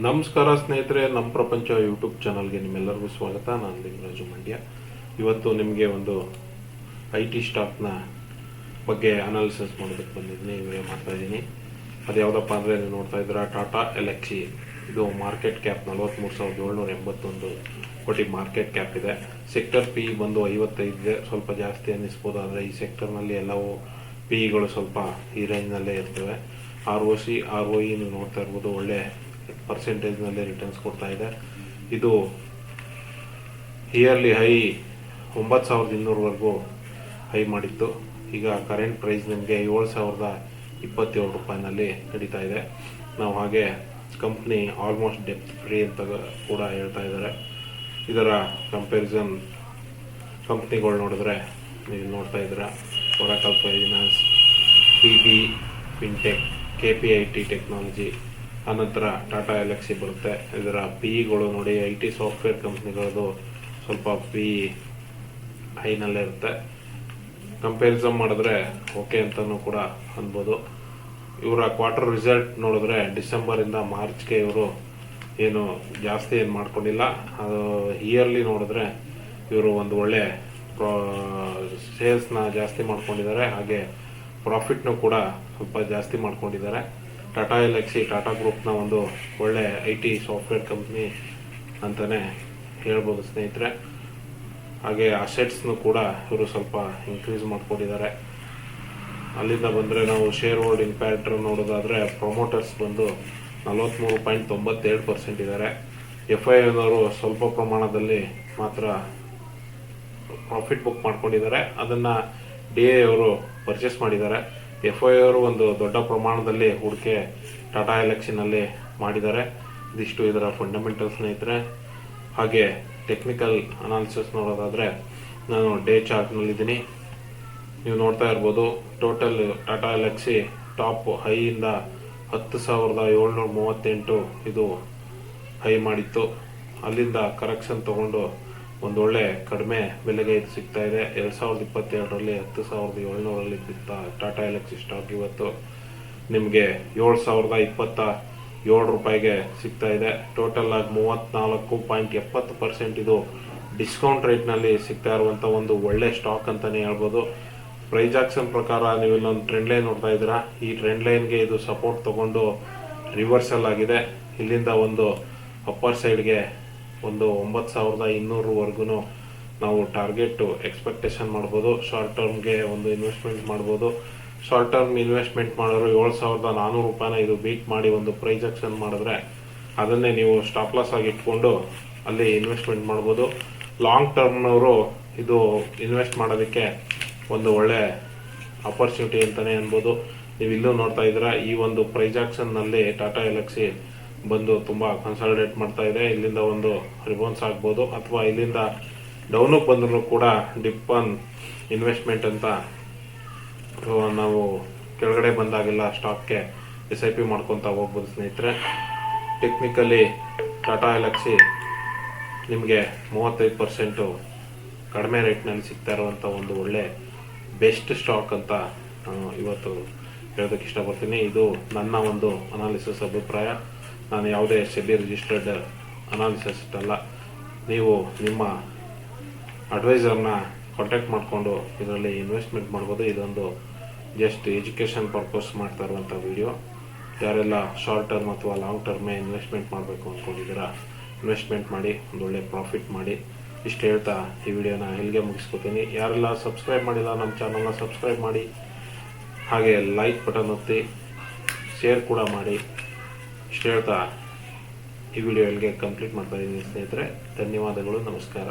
ನಮಸ್ಕಾರ ಸ್ನೇಹಿತರೆ, ನಮ್ಮ ಪ್ರಪಂಚ ಯೂಟ್ಯೂಬ್ ಚಾನಲ್ಗೆ ನಿಮ್ಮೆಲ್ಲರಿಗೂ ಸ್ವಾಗತ. ನಾನು ಲಿಂಗರಾಜು ಮಂಡ್ಯ. ಇವತ್ತು ನಿಮಗೆ ಒಂದು IT ಸ್ಟಾಕ್ನ ಬಗ್ಗೆ ಅನಾಲಿಸಿಸ್ ಮಾಡೋದಕ್ಕೆ ಬಂದಿದ್ದೀನಿ, ವಿಡಿಯೋ ಮಾಡ್ತಾ ಇದ್ದೀನಿ. ಅದು ಯಾವುದಪ್ಪ ಅಂದರೆ, ನೀವು ನೋಡ್ತಾ ಇದ್ದೀರಾ ಟಾಟಾ ಎಲೆಕ್ಸಿ. ಇದು ಮಾರ್ಕೆಟ್ ಕ್ಯಾಪ್ 43,781 ಕೋಟಿ ಮಾರ್ಕೆಟ್ ಕ್ಯಾಪ್ ಇದೆ. ಸೆಕ್ಟರ್ ಪಿ ಬಂದು 55 ಇದೆ. ಸ್ವಲ್ಪ ಜಾಸ್ತಿ ಅನ್ನಿಸ್ಬೋದು, ಆದರೆ ಈ ಸೆಕ್ಟರ್ನಲ್ಲಿ ಎಲ್ಲವೂ ಪಿಗಳು ಸ್ವಲ್ಪ ಈ ರೇಂಜ್ನಲ್ಲೇ ಇರ್ತವೆ. ROC ROE ನೀವು ನೋಡ್ತಾ ಇರ್ಬೋದು, ಒಳ್ಳೆ ಪರ್ಸೆಂಟೇಜ್ನಲ್ಲಿ ರಿಟರ್ನ್ಸ್ ಕೊಡ್ತಾ ಇದೆ. ಇದು ಇಯರ್ಲಿ ಹೈ 9,200ವರೆಗೂ ಹೈ ಮಾಡಿತ್ತು. ಈಗ ಕರೆಂಟ್ ಪ್ರೈಸ್ ನಿಮಗೆ 7,027 ರೂಪಾಯಿನಲ್ಲಿ ನಡೀತಾ ಇದೆ. ನಾವು ಹಾಗೆ ಕಂಪ್ನಿ ಆಲ್ಮೋಸ್ಟ್ ಡೆಪ್ತ್ ಫ್ರೀ ಅಂತ ಕೂಡ ಹೇಳ್ತಾ ಇದ್ದಾರೆ. ಇದರ ಕಂಪ್ಯಾರಿಸನ್ ಕಂಪ್ನಿಗಳು ನೋಡಿದ್ರೆ ನೀವು ನೋಡ್ತಾ ಇದ್ದೀರಾ, Oracle finance, PB fintech, KPIT technology, ಆನಂತರ ಟಾಟಾ ಎಲೆಕ್ಸಿ ಬರುತ್ತೆ. ಇದರ ಪಿಗಳು ನೋಡಿ, IT ಸಾಫ್ಟ್ವೇರ್ ಕಂಪ್ನಿಗಳದು ಸ್ವಲ್ಪ ಪಿ ಹೈನಲ್ಲೇ ಇರುತ್ತೆ. ಕಂಪ್ಯಾರಿಸನ್ ಮಾಡಿದ್ರೆ ಓಕೆ ಅಂತಲೂ ಕೂಡ ಅನ್ಬೋದು. ಇವರ ಕ್ವಾರ್ಟರ್ ರಿಸಲ್ಟ್ ನೋಡಿದ್ರೆ ಡಿಸೆಂಬರಿಂದ ಮಾರ್ಚ್ಗೆ ಇವರು ಏನು ಜಾಸ್ತಿ ಏನು ಮಾಡ್ಕೊಂಡಿಲ್ಲ. ಅದು ಇಯರ್ಲಿ ನೋಡಿದ್ರೆ ಇವರು ಒಂದು ಒಳ್ಳೆ ಸೇಲ್ಸ್ನ ಜಾಸ್ತಿ ಮಾಡ್ಕೊಂಡಿದ್ದಾರೆ, ಹಾಗೆ ಪ್ರಾಫಿಟ್ನು ಕೂಡ ಸ್ವಲ್ಪ ಜಾಸ್ತಿ ಮಾಡ್ಕೊಂಡಿದ್ದಾರೆ. ಟಾಟಾ ಎಲೆಕ್ಸಿ ಟಾಟಾ ಗ್ರೂಪ್ನ ಒಂದು ಒಳ್ಳೆ IT ಸಾಫ್ಟ್ವೇರ್ ಕಂಪ್ನಿ ಅಂತಲೇ ಹೇಳ್ಬೋದು ಸ್ನೇಹಿತರೆ. ಹಾಗೆ ಅಸೆಟ್ಸ್ನು ಕೂಡ ಇವರು ಸ್ವಲ್ಪ ಇನ್ಕ್ರೀಸ್ ಮಾಡ್ಕೊಂಡಿದ್ದಾರೆ. ಅಲ್ಲಿಂದ ಬಂದರೆ ನಾವು ಶೇರ್ ಹೋಲ್ಡಿಂಗ್ ಪ್ಯಾಟ್ರನ್ ನೋಡೋದಾದರೆ, ಪ್ರೊಮೋಟರ್ಸ್ ಬಂದು 43.97% ಇದ್ದಾರೆ. FIನವರು ಸ್ವಲ್ಪ ಪ್ರಮಾಣದಲ್ಲಿ ಮಾತ್ರ ಪ್ರಾಫಿಟ್ ಬುಕ್ ಮಾಡ್ಕೊಂಡಿದ್ದಾರೆ. ಅದನ್ನು DA ಅವರು ಪರ್ಚೇಸ್ ಮಾಡಿದ್ದಾರೆ. FI ಅವರು ಒಂದು ದೊಡ್ಡ ಪ್ರಮಾಣದಲ್ಲಿ ಹೂಡಿಕೆ ಟಾಟಾ ಎಲೆಕ್ಸಿನಲ್ಲಿ ಮಾಡಿದ್ದಾರೆ. ಇದಿಷ್ಟು ಇದರ ಫಂಡಮೆಂಟಲ್ ಸ್ನೇಹಿತರೆ. ಹಾಗೆ ಟೆಕ್ನಿಕಲ್ ಅನಾಲಿಸಿಸ್ ನೋಡೋದಾದರೆ, ನಾನು ಡೇ ಚಾರ್ಟ್ನಲ್ಲಿದ್ದೀನಿ. ನೀವು ನೋಡ್ತಾ ಇರ್ಬೋದು, ಟೋಟಲ್ ಟಾಟಾ ಎಲೆಕ್ಸಿ ಟಾಪ್ ಹೈಯಿಂದ 10,738 ಇದು ಹೈ ಮಾಡಿತ್ತು. ಅಲ್ಲಿಂದ ಕರೆಕ್ಷನ್ ತಗೊಂಡು ಒಂದೊಳ್ಳೆ ಕಡಿಮೆ ಬೆಲೆಗೆ ಇದು ಸಿಗ್ತಾ ಇದೆ. 2022ರಲ್ಲಿ 10,700ರಲ್ಲಿ ಬಿತ್ತ ಟಾಟಾ ಎಲೆಕ್ಸಿ ಸ್ಟಾಕ್ ಇವತ್ತು ನಿಮಗೆ 7,027 ರೂಪಾಯಿಗೆ ಸಿಗ್ತಾ ಇದೆ. ಟೋಟಲ್ ಆಗಿ 34.70% ಇದು ಡಿಸ್ಕೌಂಟ್ ರೇಟ್ನಲ್ಲಿ ಸಿಗ್ತಾ ಇರುವಂಥ ಒಂದು ಒಳ್ಳೆ ಸ್ಟಾಕ್ ಅಂತಲೇ ಹೇಳ್ಬೋದು. ಪ್ರೈಸ್ ಆಕ್ಷನ್ ಪ್ರಕಾರ ನೀವು ಇಲ್ಲೊಂದು ಟ್ರೆಂಡ್ ಲೈನ್ ನೋಡ್ತಾ ಇದ್ದೀರಾ. ಈ ಟ್ರೆಂಡ್ ಲೈನ್ಗೆ ಇದು ಸಪೋರ್ಟ್ ತಗೊಂಡು ರಿವರ್ಸಲ್ ಆಗಿದೆ. ಇಲ್ಲಿಂದ ಒಂದು ಅಪ್ಪರ್ ಸೈಡ್ಗೆ ಒಂದು 9,200ವರೆಗೂ ನಾವು ಟಾರ್ಗೆಟ್ ಎಕ್ಸ್ಪೆಕ್ಟೇಷನ್ ಮಾಡ್ಬೋದು. ಶಾರ್ಟ್ ಟರ್ಮ್ಗೆ ಒಂದು ಇನ್ವೆಸ್ಟ್ಮೆಂಟ್ ಮಾಡ್ಬೋದು. ಶಾರ್ಟ್ ಟರ್ಮ್ ಇನ್ವೆಸ್ಟ್ಮೆಂಟ್ ಮಾಡೋರು 7,400 ರೂಪಾಯಿನ ಇದು ಬೀಟ್ ಮಾಡಿ ಒಂದು ಪ್ರೈಸ್ ಆಕ್ಷನ್ ಮಾಡಿದ್ರೆ ಅದನ್ನೇ ನೀವು ಸ್ಟಾಪ್ ಲಾಸ್ ಆಗಿ ಇಟ್ಕೊಂಡು ಅಲ್ಲಿ ಇನ್ವೆಸ್ಟ್ಮೆಂಟ್ ಮಾಡ್ಬೋದು. ಲಾಂಗ್ ಟರ್ಮ್ನವರು ಇದು ಇನ್ವೆಸ್ಟ್ ಮಾಡೋದಕ್ಕೆ ಒಂದು ಒಳ್ಳೆ ಆಪರ್ಚುನಿಟಿ ಅಂತಲೇ ಅನ್ಬೋದು. ನೀವು ಇಲ್ಲೂ ನೋಡ್ತಾ ಇದ್ದೀರಾ, ಈ ಒಂದು ಪ್ರೈಸ್ ಆಕ್ಷನ್ನಲ್ಲಿ ಟಾಟಾ ಎಲೆಕ್ಸಿ ಬಂದು ತುಂಬ ಕನ್ಸಾಲಿಡೇಟ್ ಮಾಡ್ತಾ ಇದೆ. ಇಲ್ಲಿಂದ ಒಂದು ರಿಬೌನ್ಸ್ ಆಗ್ಬೋದು, ಅಥವಾ ಇಲ್ಲಿಂದ ಡೌನಿಗೆ ಬಂದರೂ ಕೂಡ ಡಿಪ್ ಆನ್ ಇನ್ವೆಸ್ಟ್ಮೆಂಟ್ ಅಂತ ನಾವು ಕೆಳಗಡೆ ಬಂದಾಗೆಲ್ಲ ಸ್ಟಾಕ್ಗೆ SIP ಮಾಡ್ಕೊತಾ ಹೋಗ್ಬೋದು ಸ್ನೇಹಿತರೆ. ಟೆಕ್ನಿಕಲಿ ಟಾಟಾ ಎಲೆಕ್ಸಿ ನಿಮಗೆ 35% ಕಡಿಮೆ ರೇಟ್ನಲ್ಲಿ ಸಿಗ್ತಾ ಇರುವಂಥ ಒಂದು ಒಳ್ಳೆ ಬೆಸ್ಟ್ ಸ್ಟಾಕ್ ಅಂತ ನಾನು ಇವತ್ತು ಹೇಳೋದಕ್ಕೆ ಇಷ್ಟಪಡ್ತೀನಿ. ಇದು ನನ್ನ ಒಂದು ಅನಾಲಿಸಿಸ್ ಅಭಿಪ್ರಾಯ. ನಾನು ಯಾವುದೇ SEBI ರಿಜಿಸ್ಟರ್ಡ್ ಅನಾಲಿಸಿಸ್ ಅಲ್ಲ. ನೀವು ನಿಮ್ಮ ಅಡ್ವೈಸರ್ನ ಕಾಂಟ್ಯಾಕ್ಟ್ ಮಾಡಿಕೊಂಡು ಇದರಲ್ಲಿ ಇನ್ವೆಸ್ಟ್ಮೆಂಟ್ ಮಾಡ್ಬೋದು. ಇದೊಂದು ಜಸ್ಟ್ ಎಜುಕೇಷನ್ ಪರ್ಪಸ್ ಮಾಡ್ತಾ ಇರುವಂಥ ವಿಡಿಯೋ. ಯಾರೆಲ್ಲ ಶಾರ್ಟ್ ಟರ್ಮ್ ಅಥವಾ ಲಾಂಗ್ ಟರ್ಮೇ ಇನ್ವೆಸ್ಟ್ಮೆಂಟ್ ಮಾಡಬೇಕು ಅಂದ್ಕೊಂಡಿದ್ದೀರಾ, ಇನ್ವೆಸ್ಟ್ಮೆಂಟ್ ಮಾಡಿ ಒಂದೊಳ್ಳೆ ಪ್ರಾಫಿಟ್ ಮಾಡಿ. ಇಷ್ಟು ಹೇಳ್ತಾ ಈ ವಿಡಿಯೋನ ಇಲ್ಲಿಗೆ ಮುಗಿಸ್ಕೊತೀನಿ. ಯಾರೆಲ್ಲ ಸಬ್ಸ್ಕ್ರೈಬ್ ಮಾಡಿಲ್ಲ ನಮ್ಮ ಚಾನಲ್ನ ಸಬ್ಸ್ಕ್ರೈಬ್ ಮಾಡಿ, ಹಾಗೆ ಲೈಕ್ ಬಟನ್ ಒತ್ತಿ, ಶೇರ್ ಕೂಡ ಮಾಡಿ. ಇಷ್ಟು ಹೇಳ್ತಾ ಈ ವಿಡಿಯೋ ಇಲ್ಲಿಗೆ ಕಂಪ್ಲೀಟ್ ಮಾಡ್ತಾ ಇದ್ದೀನಿ ಸ್ನೇಹಿತರೆ. ಧನ್ಯವಾದಗಳು, ನಮಸ್ಕಾರ.